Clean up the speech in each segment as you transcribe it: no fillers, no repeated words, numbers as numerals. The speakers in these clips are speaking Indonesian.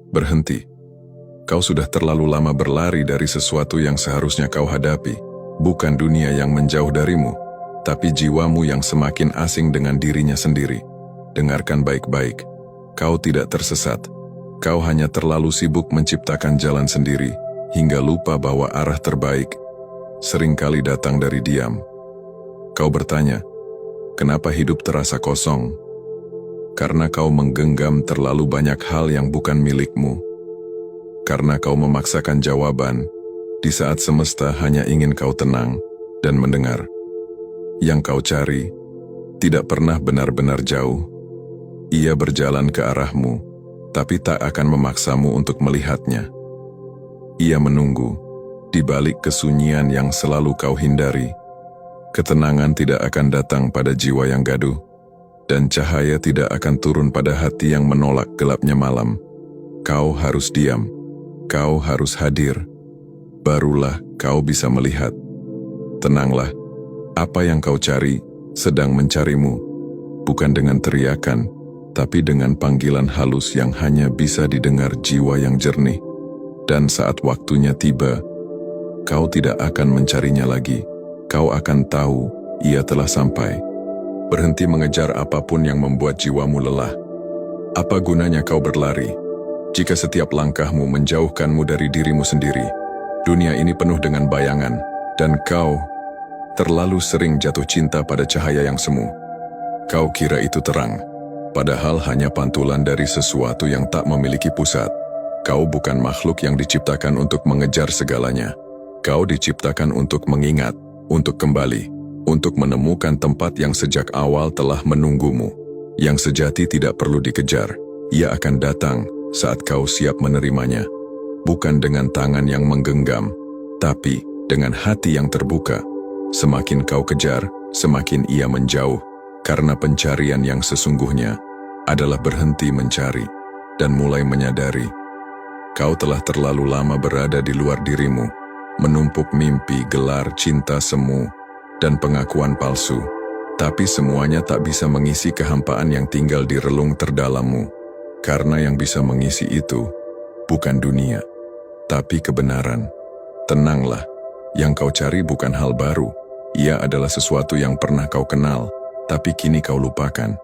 Berhenti. Kau sudah terlalu lama berlari dari sesuatu yang seharusnya kau hadapi. Bukan dunia yang menjauh darimu, tapi jiwamu yang semakin asing dengan dirinya sendiri. Dengarkan baik-baik. Kau tidak tersesat. Kau hanya terlalu sibuk menciptakan jalan sendiri, hingga lupa bahwa arah terbaik seringkali datang dari diam. Kau bertanya, kenapa hidup terasa kosong? Karena kau menggenggam terlalu banyak hal yang bukan milikmu. Karena kau memaksakan jawaban, di saat semesta hanya ingin kau tenang dan mendengar. Yang kau cari tidak pernah benar-benar jauh. Ia berjalan ke arahmu, tapi tak akan memaksamu untuk melihatnya. Ia menunggu, di balik kesunyian yang selalu kau hindari. Ketenangan tidak akan datang pada jiwa yang gaduh, dan cahaya tidak akan turun pada hati yang menolak gelapnya malam. Kau harus diam, kau harus hadir. Barulah kau bisa melihat. Tenanglah, apa yang kau cari sedang mencarimu, bukan dengan teriakan, tapi dengan panggilan halus yang hanya bisa didengar jiwa yang jernih. Dan saat waktunya tiba, kau tidak akan mencarinya lagi. Kau akan tahu ia telah sampai. Berhenti mengejar apapun yang membuat jiwamu lelah. Apa gunanya kau berlari jika setiap langkahmu menjauhkanmu dari dirimu sendiri? Dunia ini penuh dengan bayangan, dan kau terlalu sering jatuh cinta pada cahaya yang semu. Kau kira itu terang, padahal hanya pantulan dari sesuatu yang tak memiliki pusat. Kau bukan makhluk yang diciptakan untuk mengejar segalanya. Kau diciptakan untuk mengingat, untuk kembali, untuk menemukan tempat yang sejak awal telah menunggumu. Yang sejati tidak perlu dikejar. Ia akan datang saat kau siap menerimanya. Bukan dengan tangan yang menggenggam, tapi dengan hati yang terbuka. Semakin kau kejar, semakin ia menjauh. Karena pencarian yang sesungguhnya adalah berhenti mencari dan mulai menyadari. Kau telah terlalu lama berada di luar dirimu, menumpuk mimpi, gelar, cinta semu, dan pengakuan palsu. Tapi semuanya tak bisa mengisi kehampaan yang tinggal di relung terdalammu. Karena yang bisa mengisi itu bukan dunia, tapi kebenaran. Tenanglah, yang kau cari bukan hal baru. Ia adalah sesuatu yang pernah kau kenal, tapi kini kau lupakan.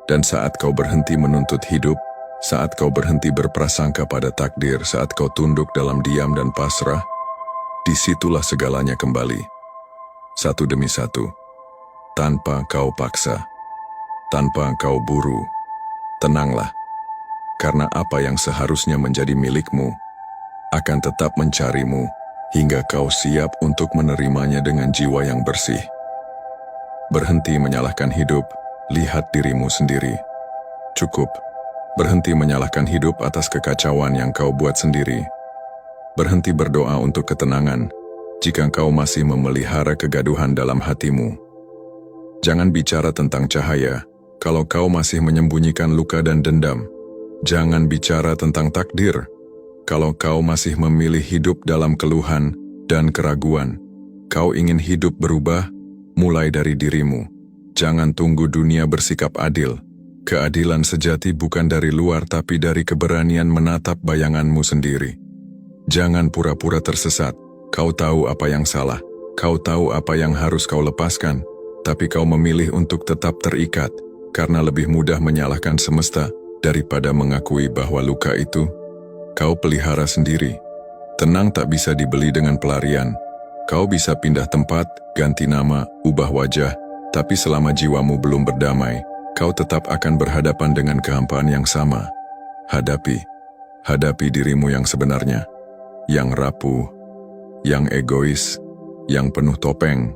Dan saat kau berhenti menuntut hidup, saat kau berhenti berprasangka pada takdir, saat kau tunduk dalam diam dan pasrah, disitulah segalanya kembali. Satu demi satu, tanpa kau paksa, tanpa kau buru. Tenanglah, karena apa yang seharusnya menjadi milikmu akan tetap mencarimu hingga kau siap untuk menerimanya dengan jiwa yang bersih. Berhenti menyalahkan hidup, lihat dirimu sendiri. Cukup, berhenti menyalahkan hidup atas kekacauan yang kau buat sendiri. Berhenti berdoa untuk ketenangan jika kau masih memelihara kegaduhan dalam hatimu. Jangan bicara tentang cahaya kalau kau masih menyembunyikan luka dan dendam. Jangan bicara tentang takdir kalau kau masih memilih hidup dalam keluhan dan keraguan. Kau ingin hidup berubah, mulai dari dirimu. Jangan tunggu dunia bersikap adil. Keadilan sejati bukan dari luar tapi dari keberanian menatap bayanganmu sendiri. Jangan pura-pura tersesat. Kau tahu apa yang salah, kau tahu apa yang harus kau lepaskan, tapi kau memilih untuk tetap terikat, karena lebih mudah menyalahkan semesta daripada mengakui bahwa luka itu kau pelihara sendiri. Tenang tak bisa dibeli dengan pelarian. Kau bisa pindah tempat, ganti nama, ubah wajah, tapi selama jiwamu belum berdamai, kau tetap akan berhadapan dengan kehampaan yang sama. Hadapi dirimu yang sebenarnya, yang rapuh, yang egois, yang penuh topeng.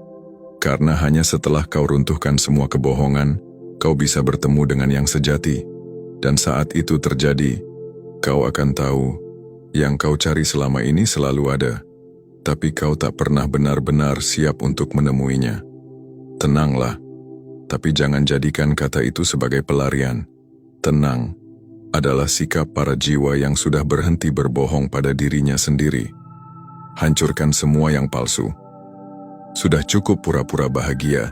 Karena hanya setelah kau runtuhkan semua kebohongan, kau bisa bertemu dengan yang sejati. Dan saat itu terjadi, kau akan tahu, yang kau cari selama ini selalu ada, tapi kau tak pernah benar-benar siap untuk menemuinya. Tenanglah, tapi jangan jadikan kata itu sebagai pelarian. Tenang adalah sikap para jiwa yang sudah berhenti berbohong pada dirinya sendiri. Hancurkan semua yang palsu. Sudah cukup pura-pura bahagia.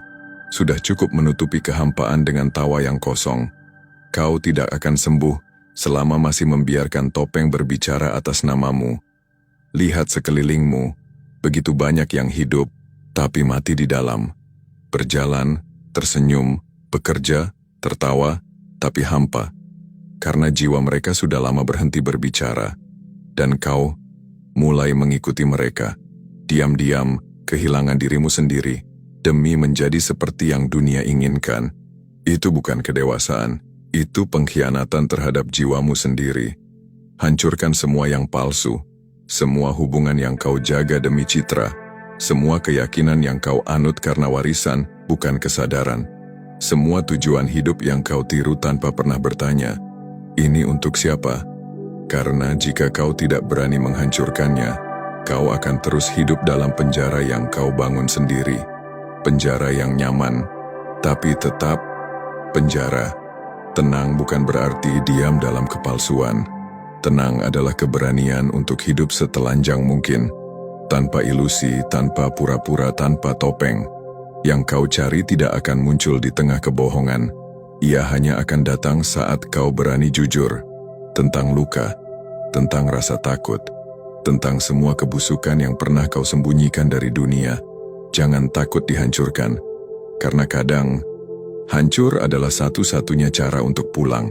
Sudah cukup menutupi kehampaan dengan tawa yang kosong. Kau tidak akan sembuh selama masih membiarkan topeng berbicara atas namamu. Lihat sekelilingmu, begitu banyak yang hidup, tapi mati di dalam. Berjalan, tersenyum, bekerja, tertawa, tapi hampa. Karena jiwa mereka sudah lama berhenti berbicara. Dan kau mulai mengikuti mereka. Diam-diam, kehilangan dirimu sendiri, demi menjadi seperti yang dunia inginkan. Itu bukan kedewasaan, itu pengkhianatan terhadap jiwamu sendiri. Hancurkan semua yang palsu, semua hubungan yang kau jaga demi citra, semua keyakinan yang kau anut karena warisan, bukan kesadaran. Semua tujuan hidup yang kau tiru tanpa pernah bertanya, ini untuk siapa? Karena jika kau tidak berani menghancurkannya, kau akan terus hidup dalam penjara yang kau bangun sendiri. Penjara yang nyaman, tapi tetap penjara. Tenang bukan berarti diam dalam kepalsuan. Tenang adalah keberanian untuk hidup setelanjang mungkin, tanpa ilusi, tanpa pura-pura, tanpa topeng. Yang kau cari tidak akan muncul di tengah kebohongan. Ia hanya akan datang saat kau berani jujur. Tentang luka, tentang rasa takut, tentang semua kebusukan yang pernah kau sembunyikan dari dunia. Jangan takut dihancurkan, karena kadang hancur adalah satu-satunya cara untuk pulang.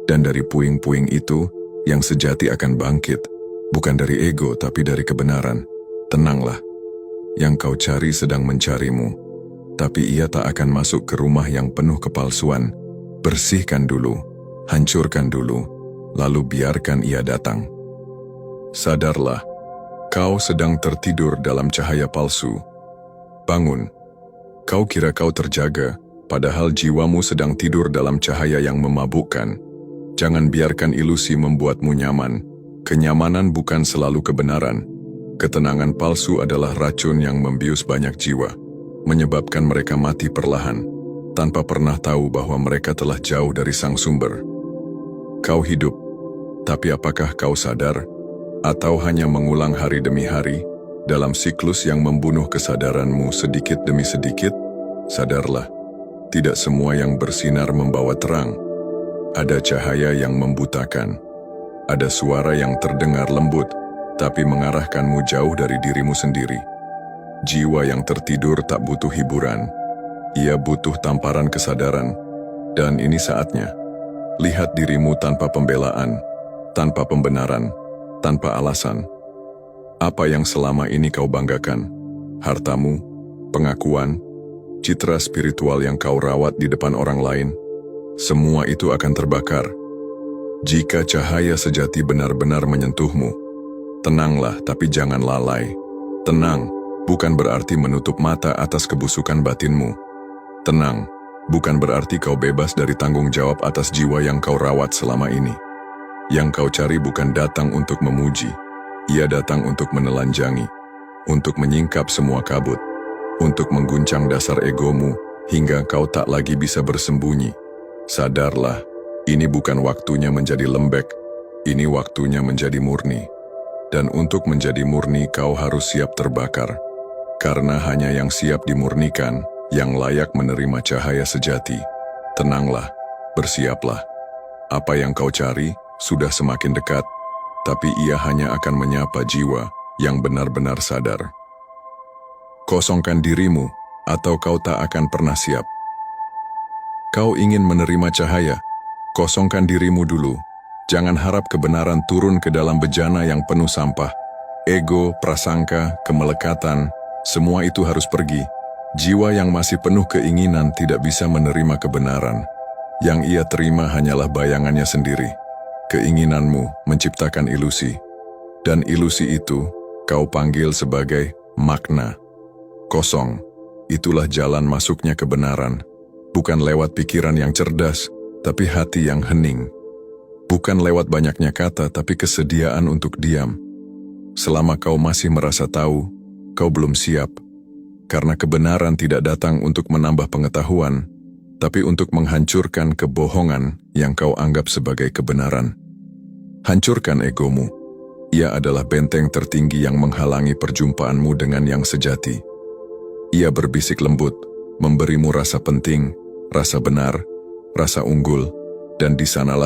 Dan dari puing-puing itu, yang sejati akan bangkit, bukan dari ego tapi dari kebenaran. Tenanglah, yang kau cari sedang mencarimu, tapi ia tak akan masuk ke rumah yang penuh kepalsuan. Bersihkan dulu, hancurkan dulu, lalu biarkan ia datang. Sadarlah, kau sedang tertidur dalam cahaya palsu. Bangun, kau kira kau terjaga, padahal jiwamu sedang tidur dalam cahaya yang memabukkan. Jangan biarkan ilusi membuatmu nyaman. Kenyamanan bukan selalu kebenaran. Ketenangan palsu adalah racun yang membius banyak jiwa, menyebabkan mereka mati perlahan, tanpa pernah tahu bahwa mereka telah jauh dari sang sumber. Kau hidup, tapi apakah kau sadar? Atau hanya mengulang hari demi hari, dalam siklus yang membunuh kesadaranmu sedikit demi sedikit? Sadarlah, tidak semua yang bersinar membawa terang. Ada cahaya yang membutakan. Ada suara yang terdengar lembut, tapi mengarahkanmu jauh dari dirimu sendiri. Jiwa yang tertidur tak butuh hiburan. Ia butuh tamparan kesadaran. Dan ini saatnya. Lihat dirimu tanpa pembelaan, tanpa pembenaran, tanpa alasan. Apa yang selama ini kau banggakan? Hartamu, pengakuan, citra spiritual yang kau rawat di depan orang lain, semua itu akan terbakar. Jika cahaya sejati benar-benar menyentuhmu, tenanglah tapi jangan lalai. Tenang bukan berarti menutup mata atas kebusukan batinmu. Tenang bukan berarti kau bebas dari tanggung jawab atas jiwa yang kau rawat selama ini. Yang kau cari bukan datang untuk memuji, ia datang untuk menelanjangi, untuk menyingkap semua kabut, untuk mengguncang dasar egomu hingga kau tak lagi bisa bersembunyi. Sadarlah, ini bukan waktunya menjadi lembek, ini waktunya menjadi murni. Dan untuk menjadi murni kau harus siap terbakar, karena hanya yang siap dimurnikan yang layak menerima cahaya sejati. Tenanglah, bersiaplah. Apa yang kau cari sudah semakin dekat, tapi ia hanya akan menyapa jiwa yang benar-benar sadar. Kosongkan dirimu, atau kau tak akan pernah siap. Kau ingin menerima cahaya? Kosongkan dirimu dulu. Jangan harap kebenaran turun ke dalam bejana yang penuh sampah. Ego, prasangka, kemelekatan, semua itu harus pergi. Jiwa yang masih penuh keinginan tidak bisa menerima kebenaran. Yang ia terima hanyalah bayangannya sendiri. Keinginanmu menciptakan ilusi. Dan ilusi itu kau panggil sebagai makna. Kosong, itulah jalan masuknya kebenaran. Bukan lewat pikiran yang cerdas, tapi hati yang hening. Bukan lewat banyaknya kata, tapi kesediaan untuk diam. Selama kau masih merasa tahu, kau belum siap. Karena kebenaran tidak datang untuk menambah pengetahuan, tapi untuk menghancurkan kebohongan yang kau anggap sebagai kebenaran. Hancurkan egomu. Ia adalah benteng tertinggi yang menghalangi perjumpaanmu dengan yang sejati. Ia berbisik lembut, memberimu rasa penting, rasa benar, rasa unggul, dan di sanalah